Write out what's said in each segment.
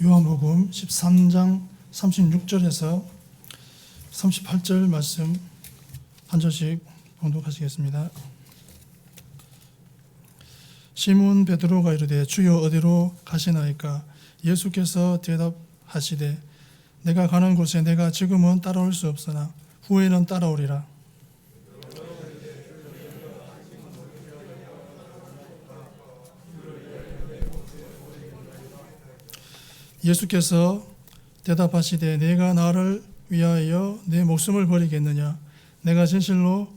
요한복음 13장 36절에서 38절 말씀 한 절씩 봉독하시겠습니다. 시몬 베드로가 이르되 주여 어디로 가시나이까? 예수께서 대답하시되 내가 가는 곳에 내가 지금은 따라올 수 없으나 후에는 따라오리라. 예수께서 대답하시되 내가 나를 위하여 내 목숨을 버리겠느냐? 내가 진실로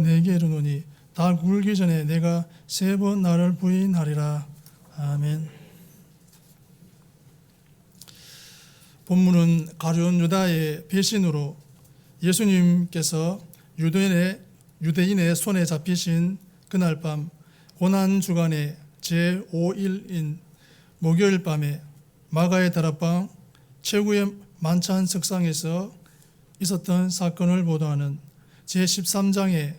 내게 이르노니 다 굴기 전에 내가 3번 나를 부인하리라. 아멘. 본문은 가룟 유다의 배신으로 예수님께서 유대인의 손에 잡히신 그날 밤 고난 주간의 제5일인 목요일 밤에 마가의 다락방 최후의 만찬 석상에서 있었던 사건을 보도하는 제13장의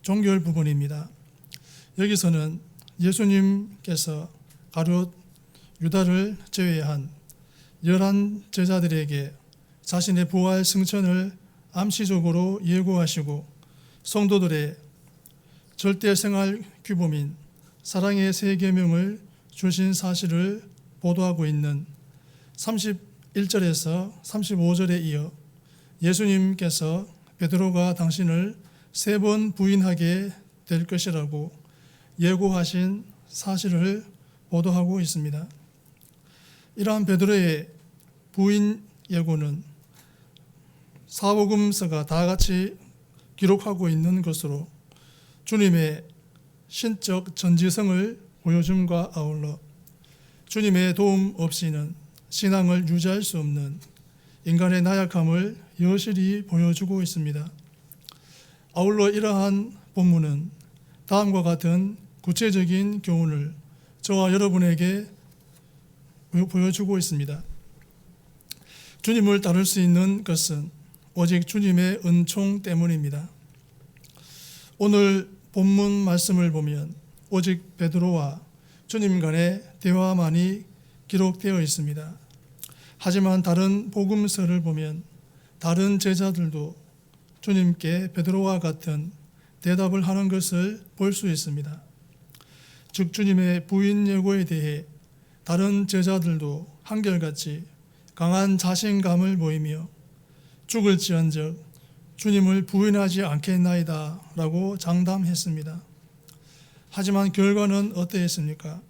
종결 부분입니다. 여기서는 예수님께서 가룟 유다를 제외한 11 제자들에게 자신의 부활 승천을 암시적으로 예고하시고 성도들의 절대 생활 규범인 사랑의 세 계명을 주신 사실을 보도하고 있는 31절에서 35절에 이어 예수님께서 베드로가 당신을 3번 부인하게 될 것이라고 예고하신 사실을 보도하고 있습니다. 이러한 베드로의 부인 예고는 사복음서가 다 같이 기록하고 있는 것으로 주님의 신적 전지성을 보여줌과 아울러 주님의 도움 없이는 신앙을 유지할 수 없는 인간의 나약함을 여실히 보여주고 있습니다. 아울러 이러한 본문은 다음과 같은 구체적인 교훈을 저와 여러분에게 보여주고 있습니다. 주님을 따를 수 있는 것은 오직 주님의 은총 때문입니다. 오늘 본문 말씀을 보면 오직 베드로와 주님 간의 대화만이 기록되어 있습니다. 하지만 다른 복음서를 보면 다른 제자들도 주님께 베드로와 같은 대답을 하는 것을 볼 수 있습니다. 즉 주님의 부인 예고에 대해 다른 제자들도 한결같이 강한 자신감을 보이며 죽을지언정 주님을 부인하지 않겠나이다 라고 장담했습니다. 하지만 결과는 어떠했습니까?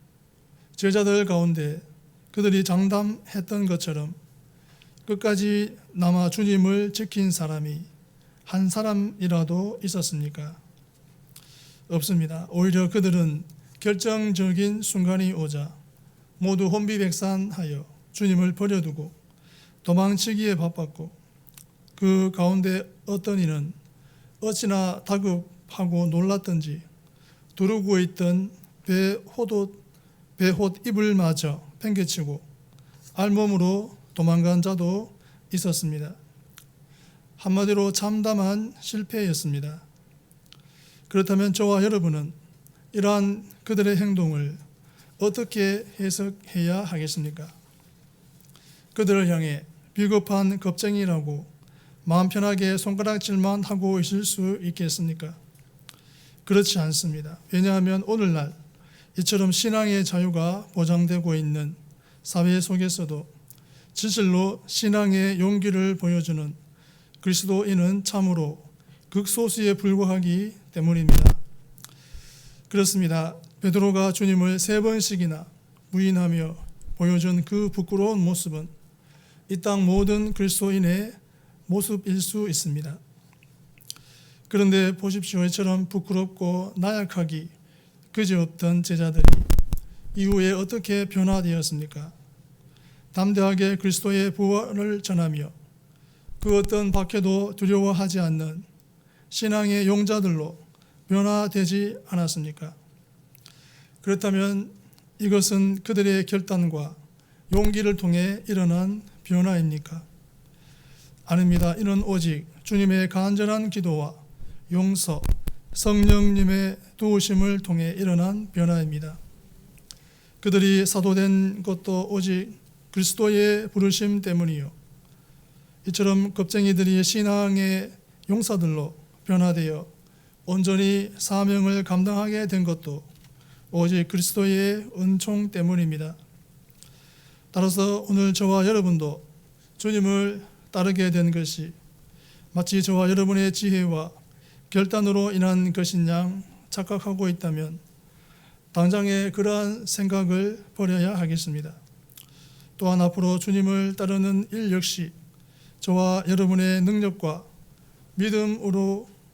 제자들 가운데 그들이 장담했던 것처럼 끝까지 남아 주님을 지킨 사람이 한 사람이라도 있었습니까? 없습니다. 오히려 그들은 결정적인 순간이 오자 모두 혼비백산하여 주님을 버려두고 도망치기에 바빴고 그 가운데 어떤 이는 어찌나 다급하고 놀랐던지 두르고 있던 배홑 입을 마저 팽개치고 알몸으로 도망간 자도 있었습니다. 한마디로 참담한 실패였습니다. 그렇다면 저와 여러분은 이러한 그들의 행동을 어떻게 해석해야 하겠습니까? 그들을 향해 비겁한 겁쟁이라고 마음 편하게 손가락질만 하고 있을 수 있겠습니까? 그렇지 않습니다. 왜냐하면 오늘날 이처럼 신앙의 자유가 보장되고 있는 사회 속에서도 진실로 신앙의 용기를 보여주는 그리스도인은 참으로 극소수에 불과하기 때문입니다. 그렇습니다. 베드로가 주님을 3번씩이나 부인하며 보여준 그 부끄러운 모습은 이 땅 모든 그리스도인의 모습일 수 있습니다. 그런데 보십시오. 이처럼 부끄럽고 나약하기 그지없던 제자들이 이후에 어떻게 변화되었습니까? 담대하게 그리스도의 부활을 전하며 그 어떤 박해도 두려워하지 않는 신앙의 용자들로 변화되지 않았습니까? 그렇다면 이것은 그들의 결단과 용기를 통해 일어난 변화입니까? 아닙니다. 이는 오직 주님의 간절한 기도와 용서, 성령님의 도우심을 통해 일어난 변화입니다. 그들이 사도된 것도 오직 그리스도의 부르심 때문이요. 이처럼 겁쟁이들이 신앙의 용사들로 변화되어 온전히 사명을 감당하게 된 것도 오직 그리스도의 은총 때문입니다. 따라서 오늘 저와 여러분도 주님을 따르게 된 것이 마치 저와 여러분의 지혜와 결단으로 인한 것인 양 착각하고 있다면 당장에 그러한 생각을 버려야 하겠습니다. 또한 앞으로 주님을 따르는 일 역시 저와 여러분의 능력과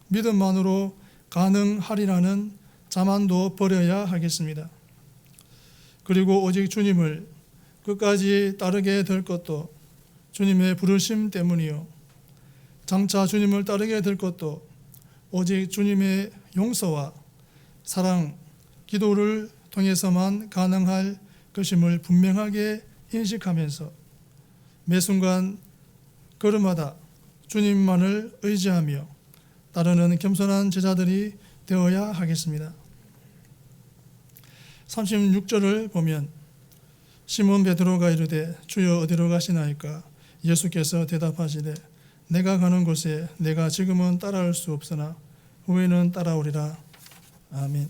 믿음만으로 가능하리라는 자만도 버려야 하겠습니다. 그리고 오직 주님을 끝까지 따르게 될 것도 주님의 부르심 때문이요. 장차 주님을 따르게 될 것도 오직 주님의 용서와 사랑, 기도를 통해서만 가능할 것임을 분명하게 인식하면서 매 순간 걸음마다 주님만을 의지하며 따르는 겸손한 제자들이 되어야 하겠습니다. 36절을 보면 시몬 베드로가 이르되 주여 어디로 가시나이까? 예수께서 대답하시되 내가 가는 곳에 내가 지금은 따라올 수 없으나 후에는 따라오리라. 아멘.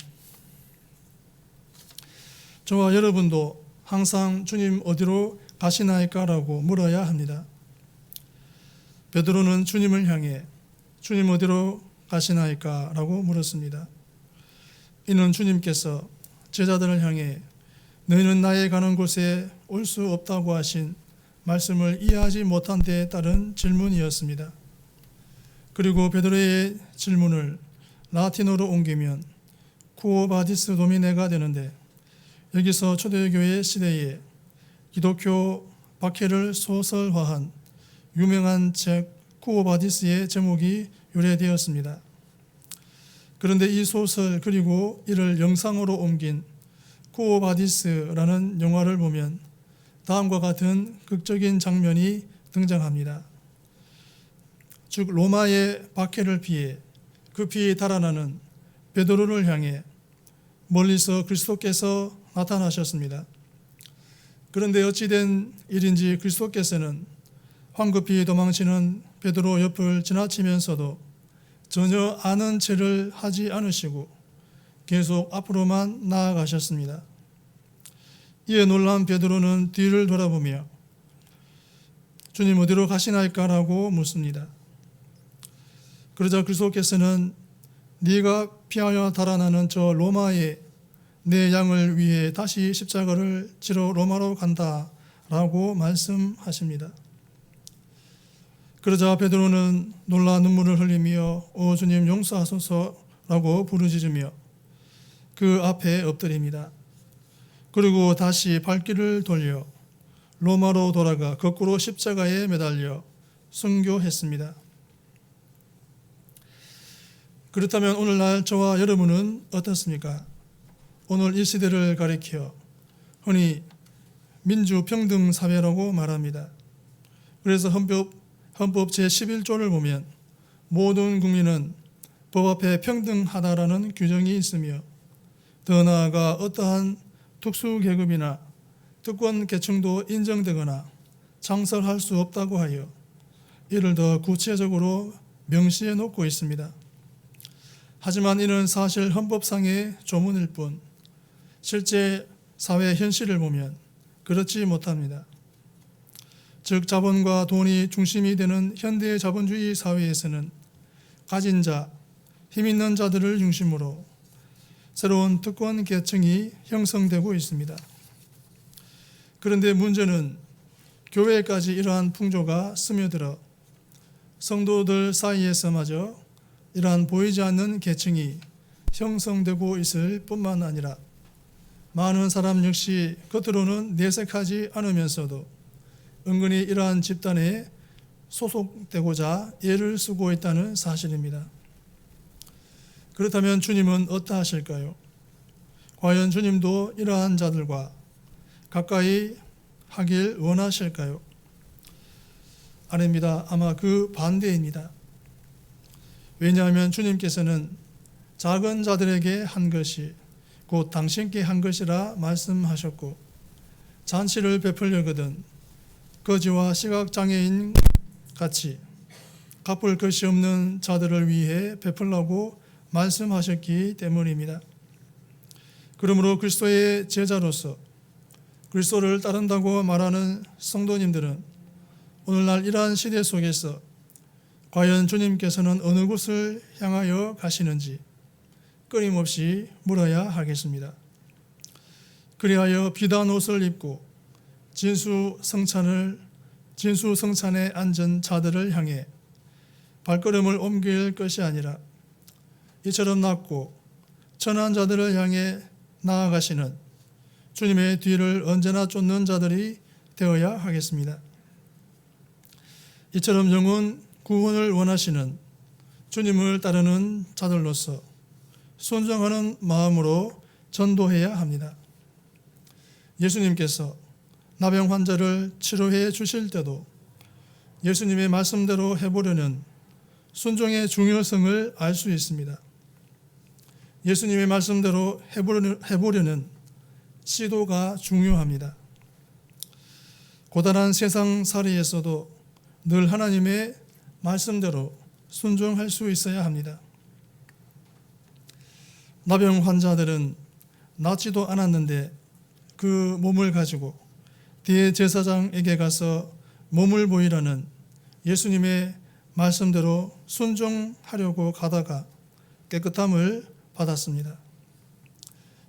저와 여러분도 항상 주님 어디로 가시나이까라고 물어야 합니다. 베드로는 주님을 향해 주님 어디로 가시나이까라고 물었습니다. 이는 주님께서 제자들을 향해 너희는 나의 가는 곳에 올 수 없다고 하신 말씀을 이해하지 못한 데에 따른 질문이었습니다. 그리고 베드로의 질문을 라틴어로 옮기면 쿠오 바디스 도미네가 되는데 여기서 초대교회 시대에 기독교 박해를 소설화한 유명한 책 쿠오 바디스의 제목이 유래되었습니다. 그런데 이 소설 그리고 이를 영상으로 옮긴 쿠오 바디스라는 영화를 보면 다음과 같은 극적인 장면이 등장합니다. 즉 로마의 박해를 피해 급히 달아나는 베드로를 향해 멀리서 그리스도께서 나타나셨습니다. 그런데 어찌된 일인지 그리스도께서는 황급히 도망치는 베드로 옆을 지나치면서도 전혀 아는 체를 하지 않으시고 계속 앞으로만 나아가셨습니다. 이에 놀란 베드로는 뒤를 돌아보며 주님 어디로 가시나이까라고 묻습니다. 그러자 그리스도께서는 네가 피하여 달아나는 저 로마에 내 양을 위해 다시 십자가를 지러 로마로 간다라고 말씀하십니다. 그러자 베드로는 놀라 눈물을 흘리며 오 주님 용서하소서라고 부르짖으며 그 앞에 엎드립니다. 그리고 다시 발길을 돌려 로마로 돌아가 거꾸로 십자가에 매달려 순교했습니다. 그렇다면 오늘날 저와 여러분은 어떻습니까? 오늘 이 시대를 가리켜 흔히 민주평등사회라고 말합니다. 그래서 헌법 제11조를 보면 모든 국민은 법 앞에 평등하다라는 규정이 있으며 더 나아가 어떠한 특수계급이나 특권계층도 인정되거나 창설할 수 없다고 하여 이를 더 구체적으로 명시해 놓고 있습니다. 하지만 이는 사실 헌법상의 조문일 뿐 실제 사회 현실을 보면 그렇지 못합니다. 즉 자본과 돈이 중심이 되는 현대 자본주의 사회에서는 가진 자, 힘 있는 자들을 중심으로 새로운 특권 계층이 형성되고 있습니다. 그런데 문제는 교회까지 이러한 풍조가 스며들어 성도들 사이에서마저 이러한 보이지 않는 계층이 형성되고 있을 뿐만 아니라 많은 사람 역시 겉으로는 내색하지 않으면서도 은근히 이러한 집단에 소속되고자 애를 쓰고 있다는 사실입니다. 그렇다면 주님은 어떠하실까요? 과연 주님도 이러한 자들과 가까이 하길 원하실까요? 아닙니다. 아마 그 반대입니다. 왜냐하면 주님께서는 작은 자들에게 한 것이 곧 당신께 한 것이라 말씀하셨고 잔치를 베풀려거든 거지와 시각장애인 같이 갚을 것이 없는 자들을 위해 베풀라고 말씀하셨기 때문입니다. 그러므로 그리스도의 제자로서 그리스도를 따른다고 말하는 성도님들은 오늘날 이러한 시대 속에서 과연 주님께서는 어느 곳을 향하여 가시는지 끊임없이 물어야 하겠습니다. 그리하여 비단 옷을 입고 진수성찬에 앉은 자들을 향해 발걸음을 옮길 것이 아니라 이처럼 낮고 천한 자들을 향해 나아가시는 주님의 뒤를 언제나 쫓는 자들이 되어야 하겠습니다. 이처럼 영혼 구원을 원하시는 주님을 따르는 자들로서 순종하는 마음으로 전도해야 합니다. 예수님께서 나병 환자를 치료해 주실 때도 예수님의 말씀대로 해보려는 순종의 중요성을 알 수 있습니다. 예수님의 말씀대로 해보려는 시도가 중요합니다. 고단한 세상살이에서도 늘 하나님의 말씀대로 순종할 수 있어야 합니다. 나병 환자들은 낫지도 않았는데 그 몸을 가지고 대제사장에게 가서 몸을 보이라는 예수님의 말씀대로 순종하려고 가다가 깨끗함을 받았습니다.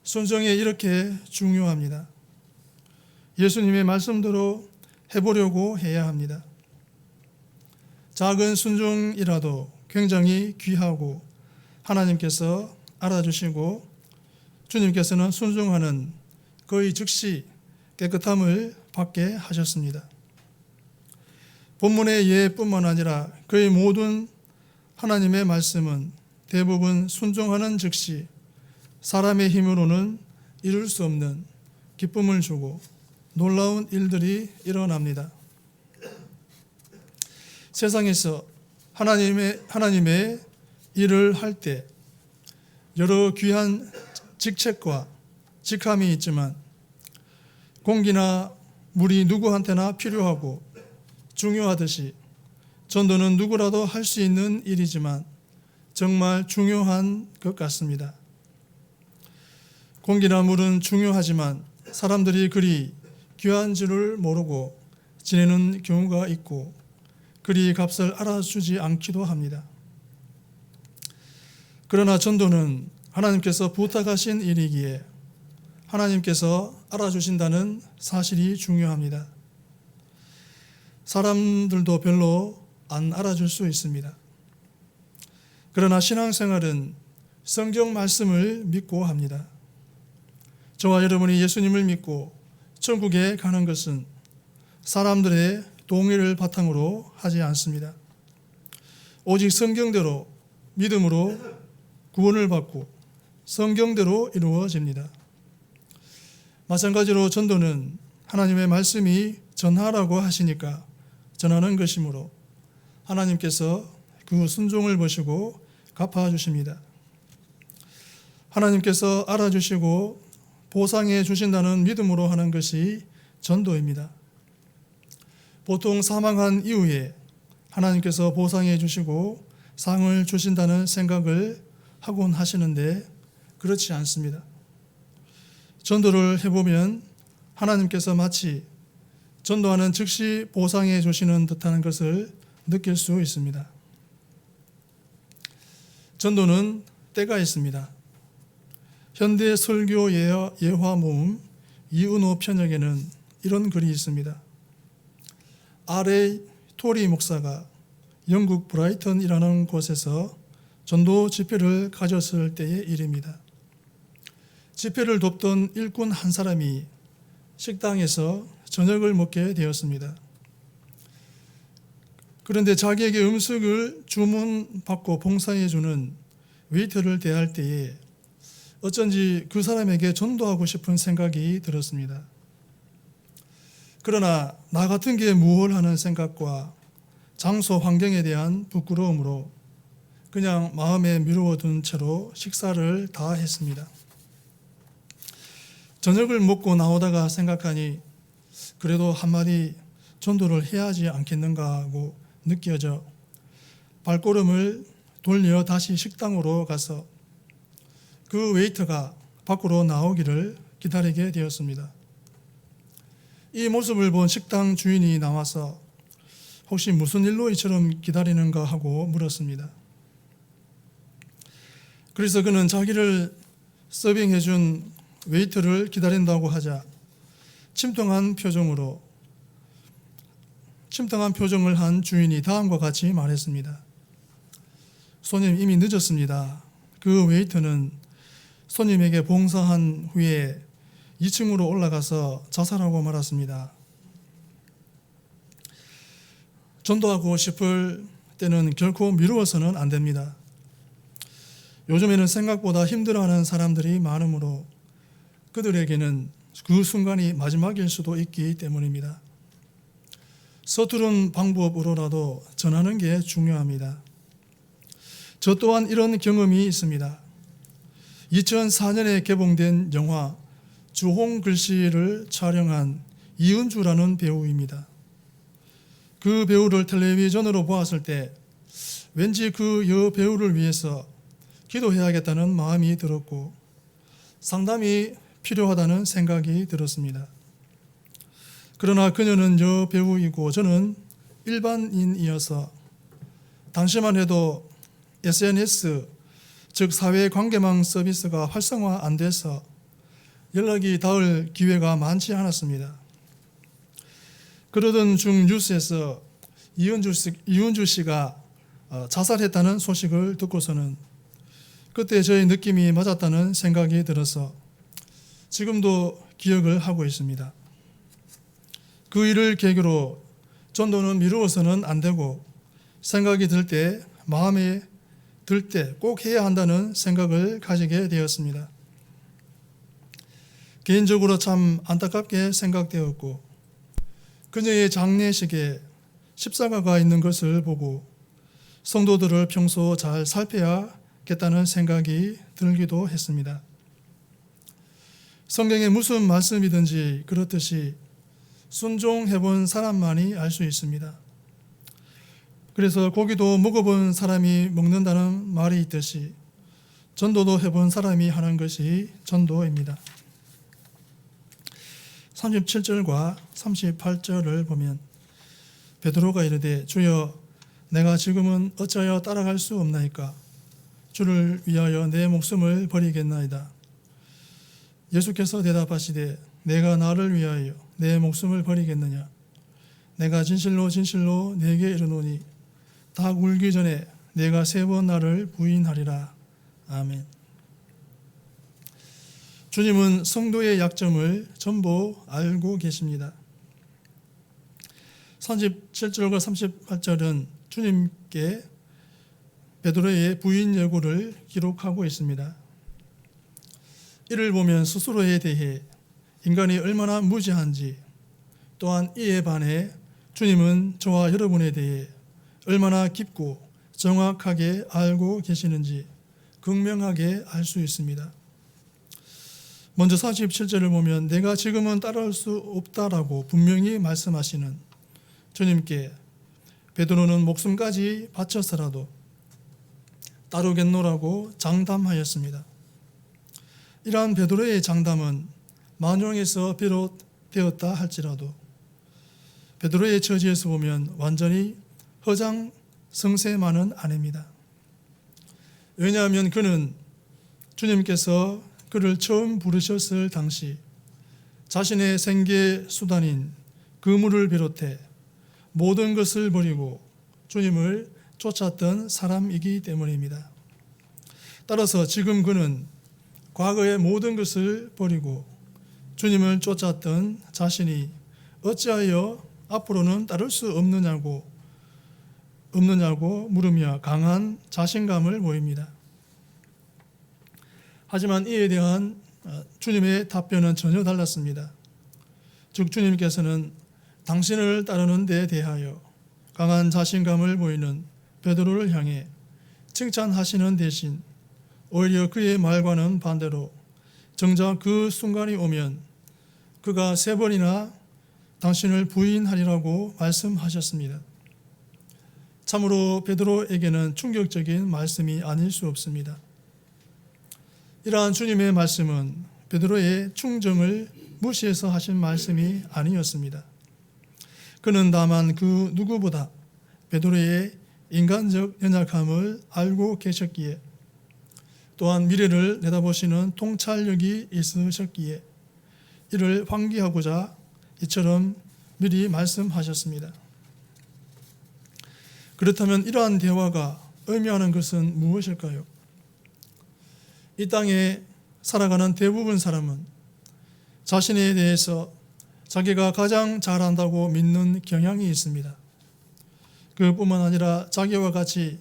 순종이 이렇게 중요합니다. 예수님의 말씀대로 해보려고 해야 합니다. 작은 순종이라도 굉장히 귀하고 하나님께서 알아주시고 주님께서는 순종하는 거의 즉시 깨끗함을 받게 하셨습니다. 본문의 예뿐만 아니라 거의 모든 하나님의 말씀은 대부분 순종하는 즉시 사람의 힘으로는 이룰 수 없는 기쁨을 주고 놀라운 일들이 일어납니다. 세상에서 하나님의 일을 할 때 여러 귀한 직책과 직함이 있지만 공기나 물이 누구한테나 필요하고 중요하듯이 전도는 누구라도 할 수 있는 일이지만 정말 중요한 것 같습니다. 공기나 물은 중요하지만 사람들이 그리 귀한 줄을 모르고 지내는 경우가 있고 그리 값을 알아주지 않기도 합니다. 그러나 전도는 하나님께서 부탁하신 일이기에 하나님께서 알아주신다는 사실이 중요합니다. 사람들도 별로 안 알아줄 수 있습니다. 그러나 신앙생활은 성경 말씀을 믿고 합니다. 저와 여러분이 예수님을 믿고 천국에 가는 것은 사람들의 동의를 바탕으로 하지 않습니다. 오직 성경대로 믿음으로 구원을 받고 성경대로 이루어집니다. 마찬가지로 전도는 하나님의 말씀이 전하라고 하시니까 전하는 것이므로 하나님께서 그 순종을 보시고 갚아주십니다. 하나님께서 알아주시고 보상해 주신다는 믿음으로 하는 것이 전도입니다. 보통 사망한 이후에 하나님께서 보상해 주시고 상을 주신다는 생각을 하곤 하시는데 그렇지 않습니다. 전도를 해보면 하나님께서 마치 전도하는 즉시 보상해 주시는 듯한 것을 느낄 수 있습니다. 전도는 때가 있습니다. 현대 설교 예화 모음 이은호 편역에는 이런 글이 있습니다. R.A. 토리 목사가 영국 브라이턴이라는 곳에서 전도 집회를 가졌을 때의 일입니다. 집회를 돕던 일꾼 한 사람이 식당에서 저녁을 먹게 되었습니다. 그런데 자기에게 음식을 주문받고 봉사해주는 웨이터를 대할 때에 어쩐지 그 사람에게 전도하고 싶은 생각이 들었습니다. 그러나 나 같은 게 무얼 하는 생각과 장소 환경에 대한 부끄러움으로 그냥 마음에 미루어둔 채로 식사를 다 했습니다. 저녁을 먹고 나오다가 생각하니 그래도 한마디 전도를 해야 하지 않겠는가 하고 느껴져 발걸음을 돌려 다시 식당으로 가서 그 웨이터가 밖으로 나오기를 기다리게 되었습니다. 이 모습을 본 식당 주인이 나와서 혹시 무슨 일로 이처럼 기다리는가 하고 물었습니다. 그래서 그는 자기를 서빙해준 웨이터를 기다린다고 하자 침통한 표정을 한 주인이 다음과 같이 말했습니다. 손님, 이미 늦었습니다. 그 웨이터는 손님에게 봉사한 후에 2층으로 올라가서 자살하고 말았습니다. 전도하고 싶을 때는 결코 미루어서는 안 됩니다. 요즘에는 생각보다 힘들어하는 사람들이 많으므로 그들에게는 그 순간이 마지막일 수도 있기 때문입니다. 서투른 방법으로라도 전하는 게 중요합니다. 저 또한 이런 경험이 있습니다. 2004년에 개봉된 영화 주홍 글씨를 촬영한 이은주라는 배우입니다. 그 배우를 텔레비전으로 보았을 때 왠지 그 여배우를 위해서 기도해야겠다는 마음이 들었고 상담이 필요하다는 생각이 들었습니다. 그러나 그녀는 여배우이고 저는 일반인이어서 당시만 해도 SNS, 즉 사회관계망 서비스가 활성화 안 돼서 연락이 닿을 기회가 많지 않았습니다. 그러던 중 뉴스에서 이은주 씨가 자살했다는 소식을 듣고서는 그때 저의 느낌이 맞았다는 생각이 들어서 지금도 기억을 하고 있습니다. 그 일을 계기로 전도는 미루어서는 안 되고 생각이 들 때, 마음에 들 때 꼭 해야 한다는 생각을 가지게 되었습니다. 개인적으로 참 안타깝게 생각되었고 그녀의 장례식에 십자가가 있는 것을 보고 성도들을 평소 잘 살펴야겠다는 생각이 들기도 했습니다. 성경에 무슨 말씀이든지 그렇듯이 순종해본 사람만이 알 수 있습니다. 그래서 고기도 먹어본 사람이 먹는다는 말이 있듯이 전도도 해본 사람이 하는 것이 전도입니다. 37절과 38절을 보면 베드로가 이르되 주여 내가 지금은 어찌하여 따라갈 수 없나이까 주를 위하여 내 목숨을 버리겠나이다. 예수께서 대답하시되 내가 나를 위하여 내 목숨을 버리겠느냐 내가 진실로 진실로 네게 이르노니 닭 울기 전에 내가 3번 나를 부인하리라. 아멘. 주님은 성도의 약점을 전부 알고 계십니다. 37절과 38절은 주님께 베드로의 부인 예고를 기록하고 있습니다. 이를 보면 스스로에 대해 인간이 얼마나 무지한지 또한 이에 반해 주님은 저와 여러분에 대해 얼마나 깊고 정확하게 알고 계시는지 극명하게 알 수 있습니다. 먼저 47절을 보면 내가 지금은 따라올 수 없다라고 분명히 말씀하시는 주님께 베드로는 목숨까지 바쳐서라도 따르겠노라고 장담하였습니다. 이러한 베드로의 장담은 만용에서 비롯되었다 할지라도 베드로의 처지에서 보면 완전히 허장성세만은 아닙니다. 왜냐하면 그는 주님께서 그를 처음 부르셨을 당시 자신의 생계 수단인 그물을 비롯해 모든 것을 버리고 주님을 쫓았던 사람이기 때문입니다. 따라서 지금 그는 과거의 모든 것을 버리고 주님을 쫓았던 자신이 어찌하여 앞으로는 따를 수 없느냐고 물으며 강한 자신감을 보입니다. 하지만 이에 대한 주님의 답변은 전혀 달랐습니다. 즉 주님께서는 당신을 따르는 데 대하여 강한 자신감을 보이는 베드로를 향해 칭찬하시는 대신 오히려 그의 말과는 반대로 정작 그 순간이 오면 그가 3번이나 당신을 부인하리라고 말씀하셨습니다. 참으로 베드로에게는 충격적인 말씀이 아닐 수 없습니다. 이러한 주님의 말씀은 베드로의 충정을 무시해서 하신 말씀이 아니었습니다. 그는 다만 그 누구보다 베드로의 인간적 연약함을 알고 계셨기에, 또한 미래를 내다보시는 통찰력이 있으셨기에 이를 환기하고자 이처럼 미리 말씀하셨습니다. 그렇다면 이러한 대화가 의미하는 것은 무엇일까요? 이 땅에 살아가는 대부분 사람은 자신에 대해서 자기가 가장 잘한다고 믿는 경향이 있습니다. 그뿐만 아니라 자기와 같이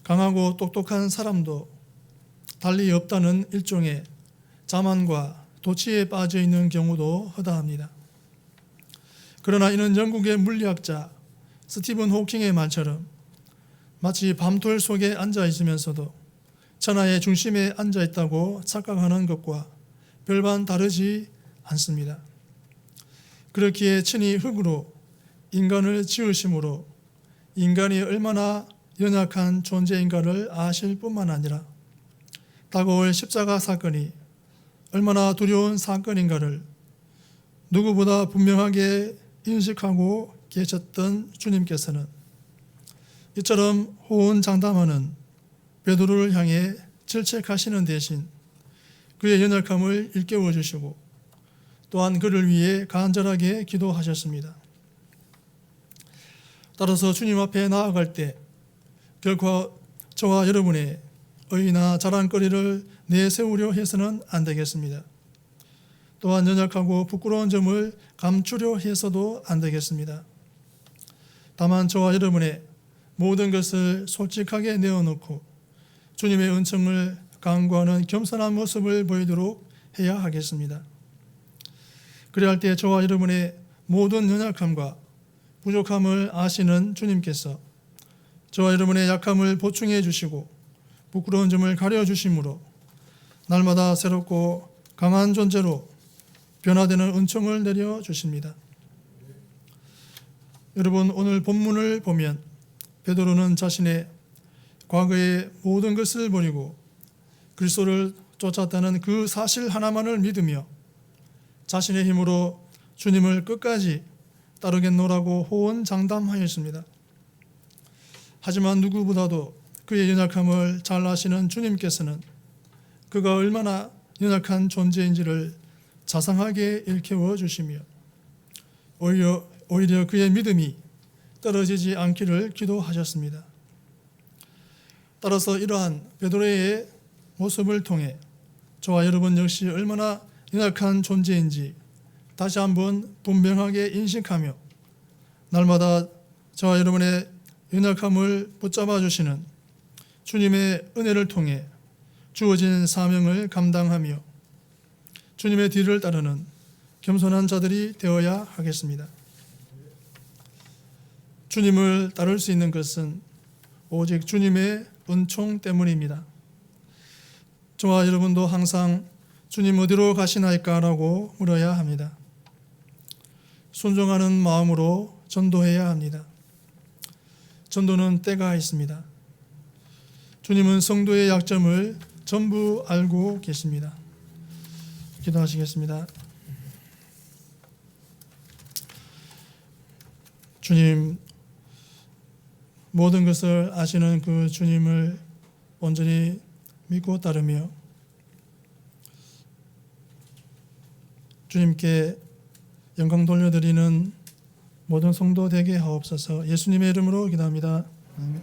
강하고 똑똑한 사람도 달리 없다는 일종의 자만과 도취에 빠져 있는 경우도 허다합니다. 그러나 이는 영국의 물리학자 스티븐 호킹의 말처럼 마치 밤돌 속에 앉아 있으면서도 천하의 중심에 앉아 있다고 착각하는 것과 별반 다르지 않습니다. 그렇기에 친히 흙으로 인간을 지으심으로 인간이 얼마나 연약한 존재인가를 아실 뿐만 아니라 다가올 십자가 사건이 얼마나 두려운 사건인가를 누구보다 분명하게 인식하고 계셨던 주님께서는 이처럼 호언장담하는 베드로를 향해 질책하시는 대신 그의 연약함을 일깨워 주시고 또한 그를 위해 간절하게 기도하셨습니다. 따라서 주님 앞에 나아갈 때 결코 저와 여러분의 의나 자랑거리를 내세우려 해서는 안 되겠습니다. 또한 연약하고 부끄러운 점을 감추려 해서도 안 되겠습니다. 다만 저와 여러분의 모든 것을 솔직하게 내어놓고 주님의 은총을 간구하는 겸손한 모습을 보이도록 해야 하겠습니다. 그래야 할 때 저와 여러분의 모든 연약함과 부족함을 아시는 주님께서 저와 여러분의 약함을 보충해 주시고 부끄러운 점을 가려주심으로 날마다 새롭고 강한 존재로 변화되는 은총을 내려주십니다. 여러분, 오늘 본문을 보면 베드로는 자신의 과거의 모든 것을 버리고 그리스도를 쫓았다는 그 사실 하나만을 믿으며 자신의 힘으로 주님을 끝까지 따르겠노라고 호언장담하였습니다. 하지만 누구보다도 그의 연약함을 잘 아시는 주님께서는 그가 얼마나 연약한 존재인지를 자상하게 일깨워 주시며 오히려 그의 믿음이 떨어지지 않기를 기도하셨습니다. 따라서 이러한 베드로의 모습을 통해 저와 여러분 역시 얼마나 연약한 존재인지 다시 한번 분명하게 인식하며 날마다 저와 여러분의 연약함을 붙잡아 주시는 주님의 은혜를 통해 주어진 사명을 감당하며 주님의 뒤를 따르는 겸손한 자들이 되어야 하겠습니다. 주님을 따를 수 있는 것은 오직 주님의 은총 때문입니다. 저와 여러분도 항상 주님 어디로 가시나이까라고 물어야 합니다. 순종하는 마음으로 전도해야 합니다. 전도는 때가 있습니다. 주님은 성도의 약점을 전부 알고 계십니다. 기도하시겠습니다. 주님, 모든 것을 아시는 그 주님을 온전히 믿고 따르며 주님께 영광 돌려드리는 모든 성도 되게 하옵소서. 예수님의 이름으로 기도합니다. 아멘.